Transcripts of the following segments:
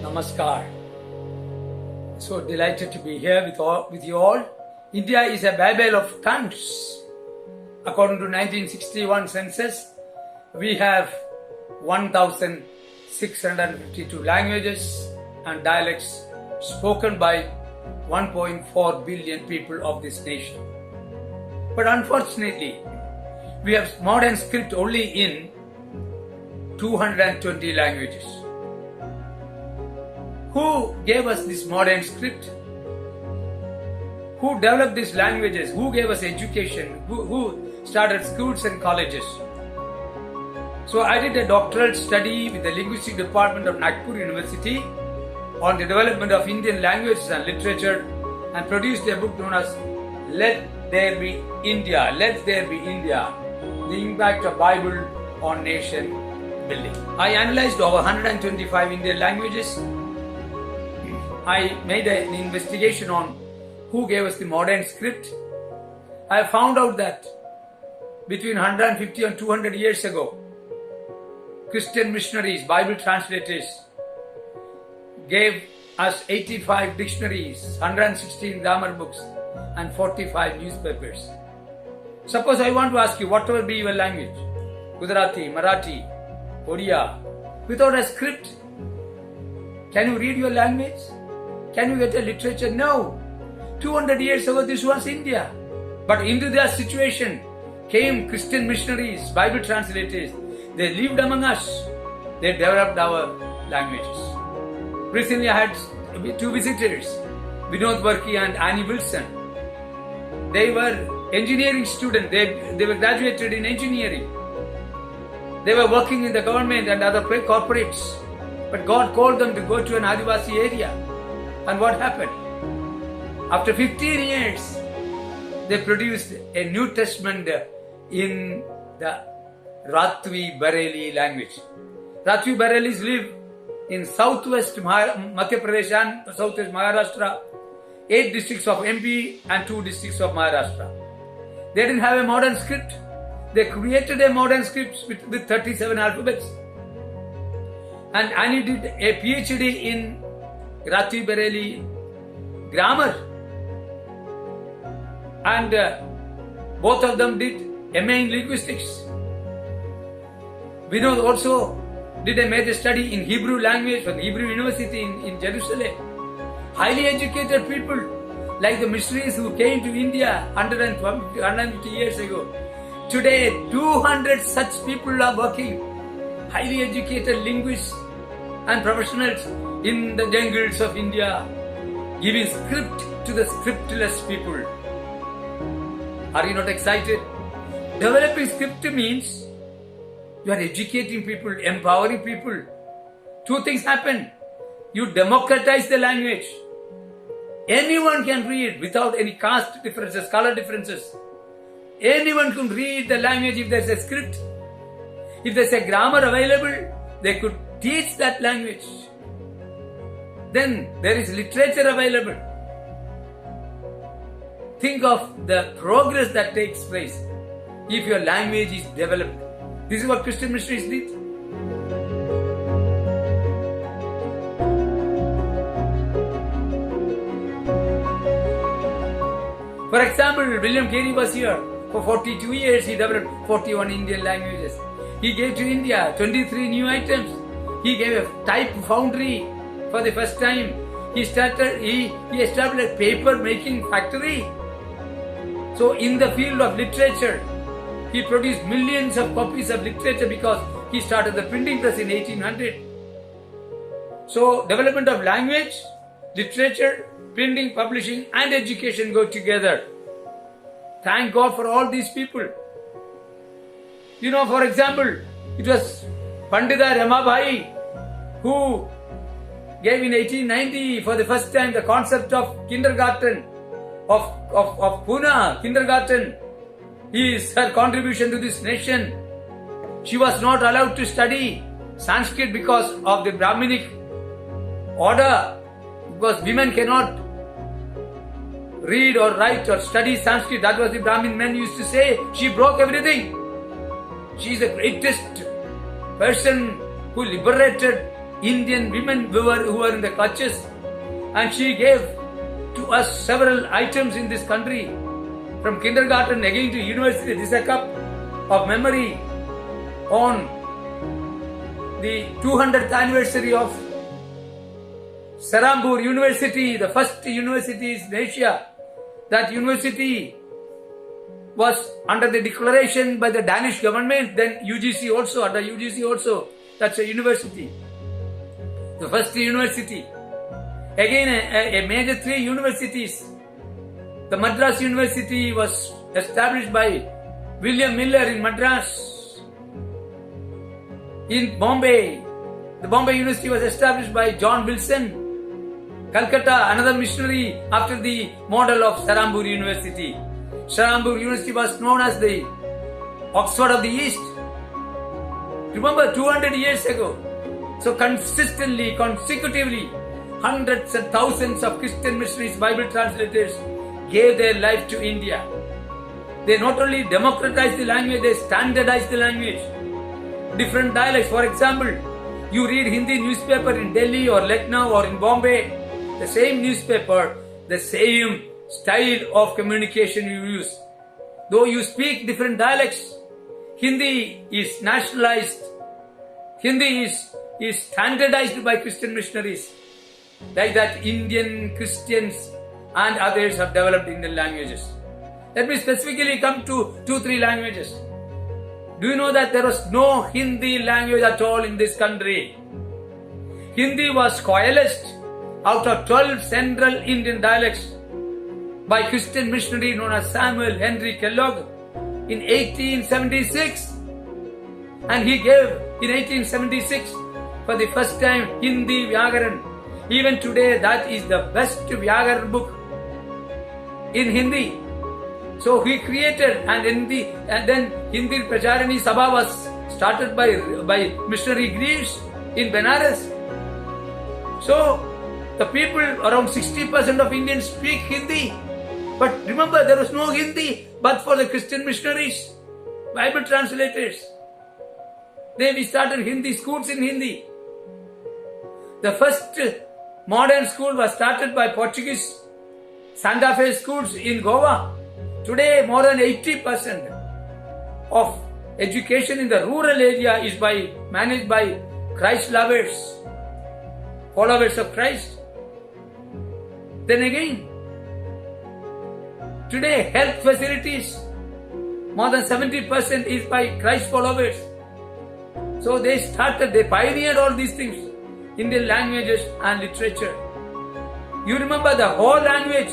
Namaskar. So delighted to be here with you all. India is a Babel of tongues. According to 1961 census, we have 1,652 languages and dialects spoken by 1.4 billion people of this nation. But unfortunately, we have modern script only in 220 languages. Who gave us this modern script? Who developed these languages? Who gave us education? Who started schools and colleges? So I did a doctoral study with the linguistic department of Nagpur University on the development of Indian languages and literature and produced a book known as Let There Be India, Let There Be India, the impact of Bible on nation building. I analyzed over 125 Indian languages. I made an investigation on who gave us the modern script. I found out that between 150 and 200 years ago, Christian missionaries, Bible translators, gave us 85 dictionaries, 116 grammar books, and 45 newspapers. Suppose I want to ask you, whatever be your language, Gujarati, Marathi, Odia, without a script, can you read your language? Can you get a literature? No. 200 years ago, this was India. But into their situation came Christian missionaries, Bible translators. They lived among us. They developed our languages. Recently, I had two visitors, Vinod Varki and Annie Wilson. They were engineering students. They were graduated in engineering. They were working in the government and other corporates. But God called them to go to an Adivasi area. And what happened? After 15 years, they produced a New Testament in the Ratvi Bareli language. Ratvi Barelis live in southwest Madhya Pradesh and southwest Maharashtra, 8 districts of MP and 2 districts of Maharashtra. They didn't have a modern script. They created a modern script with 37 alphabets. And Annie did a PhD in Ratvi Bareli grammar. And both of them did MA in linguistics. Vinod also did a major study in Hebrew language from Hebrew University in Jerusalem. Highly educated people like the missionaries who came to India 150 years ago. Today, 200 such people are working, highly educated linguists and professionals in the jungles of India, giving script to the scriptless people. Are you not excited? Developing script means you are educating people, empowering people. Two things happen. You democratize the language. Anyone can read without any caste differences, color differences. Anyone can read the language if there's a script. If there's a grammar available, they could teach that language. Then there is literature available. Think of the progress that takes place if your language is developed. This is what Christian missionaries did. For example, William Carey was here. For 42 years, he developed 41 Indian languages. He gave to India 23 new items. He gave a type foundry for the first time. He established a paper making factory. So in the field of literature, He produced millions of copies of literature because he started the printing press in 1800. So, development of language, literature, printing, publishing and education go together. Thank God for all these people. You know, for example, it was Pandita Ramabai who gave in 1890 for the first time the concept of kindergarten, of Pune, kindergarten. Is her contribution to this nation. She was not allowed to study Sanskrit because of the Brahminic order, because women cannot read or write or study Sanskrit. That was the Brahmin men used to say. She broke everything. She is the greatest person who liberated Indian women who were in the clutches, and she gave to us several items in this country. From kindergarten again to university, this is a cup of memory on the 200th anniversary of Sarambur University, the first university in Asia. That university was under the declaration by the Danish government, then UGC also, under UGC also, that's a university. The first university. Again, a major 3 universities. The Madras University was established by William Miller in Madras. In Bombay, the Bombay University was established by John Wilson. Calcutta, another missionary after the model of Sarambur University. Sarambur University was known as the Oxford of the East. Remember, 200 years ago. So consistently, consecutively, hundreds and thousands of Christian missionaries, Bible translators, gave their life to India. They not only democratized the language, they standardized the language. Different dialects. For example, you read Hindi newspaper in Delhi or Lucknow or in Bombay, the same newspaper, the same style of communication you use. Though you speak different dialects, Hindi is nationalized. Hindi is standardized by Christian missionaries. Like that, Indian Christians and others have developed Indian languages. Let me specifically come to 2-3 languages. Do you know that there was no Hindi language at all in this country? Hindi was coalesced out of 12 central Indian dialects by Christian missionary known as Samuel Henry Kellogg in 1876. And he gave in 1876 for the first time Hindi Vyagaran. Even today, that is the best Vyagaran book in Hindi. So he created, and then Hindi Pracharani Sabha was started by missionary Greaves in Benares. So the people, around 60% of Indians speak Hindi. But remember, there was no Hindi but for the Christian missionaries, Bible translators. Then we started Hindi schools in Hindi. The first modern school was started by Portuguese Santa Fe schools in Goa. Today, more than 80% of education in the rural area is managed by Christ lovers, followers of Christ. Then again, today health facilities, more than 70% is by Christ followers. So they pioneered all these things, Indian languages and literature. You remember the whole language,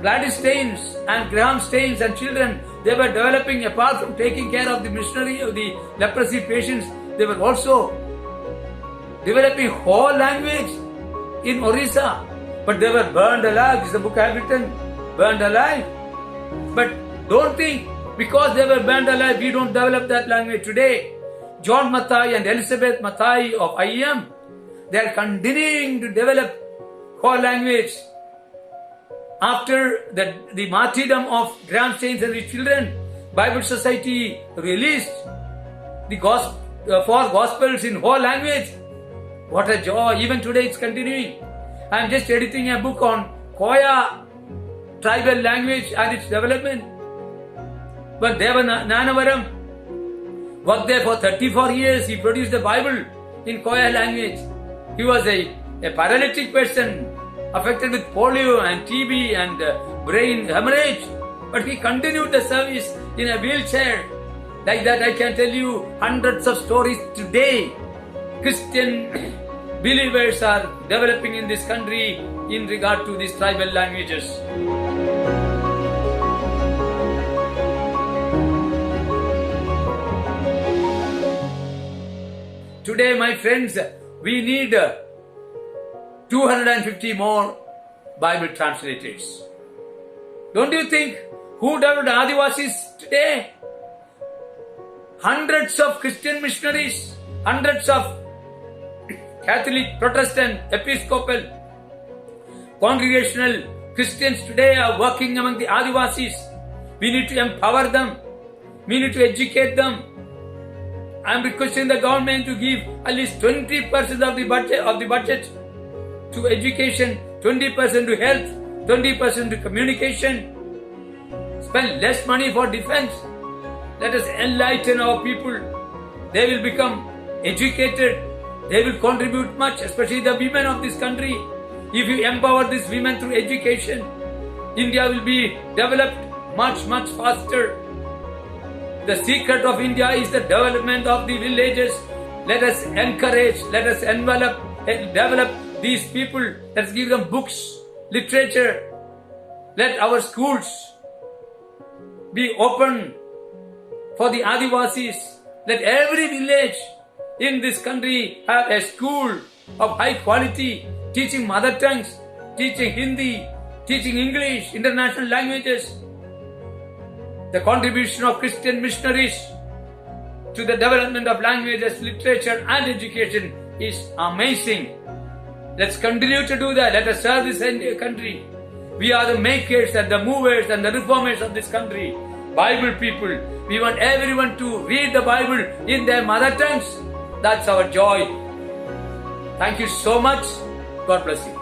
Gladys Staines and Graham Staines and children, they were developing, apart from taking care of the missionary of the leprosy patients, they were also developing whole language in Orissa. But they were burned alive. This is the book I have written, burned alive. But don't think, because they were burned alive, we don't develop that language today. John Mathai and Elizabeth Mathai of IEM, they are continuing to develop whole language. After the martyrdom of Graham Staines and his children, Bible Society released the 4 Gospels in whole language. What a joy! Even today it's continuing. I am just editing a book on Koya tribal language and its development. But Deva Nanavaram worked there for 34 years. He produced the Bible in Koya language. He was a paralytic person, affected with polio and TB and brain hemorrhage. But he continued the service in a wheelchair Like that, I can tell you hundreds of stories today. Christian believers are developing in this country in regard to these tribal languages. Today, my friends, we need 250 more Bible translators. Don't you think who developed Adivasis today? Hundreds of Christian missionaries, hundreds of Catholic, Protestant, Episcopal, Congregational Christians today are working among the Adivasis. We need to empower them. We need to educate them. I am requesting the government to give at least 20% of the budget to education, 20% to health, 20% to communication. Spend less money for defense. Let us enlighten our people. They will become educated. They will contribute much, especially the women of this country. If you empower these women through education, India will be developed much, much faster. The secret of India is the development of the villages. Let us encourage, let us develop these people. Let's give them books, literature. Let our schools be open for the Adivasis. Let every village in this country have a school of high quality, teaching mother tongues, teaching Hindi, teaching English, international languages. The contribution of Christian missionaries to the development of languages, literature and education is amazing. Let's continue to do that. Let us serve this country. We are the makers and the movers and the reformers of this country. Bible people. We want everyone to read the Bible in their mother tongues. That's our joy. Thank you so much. God bless you.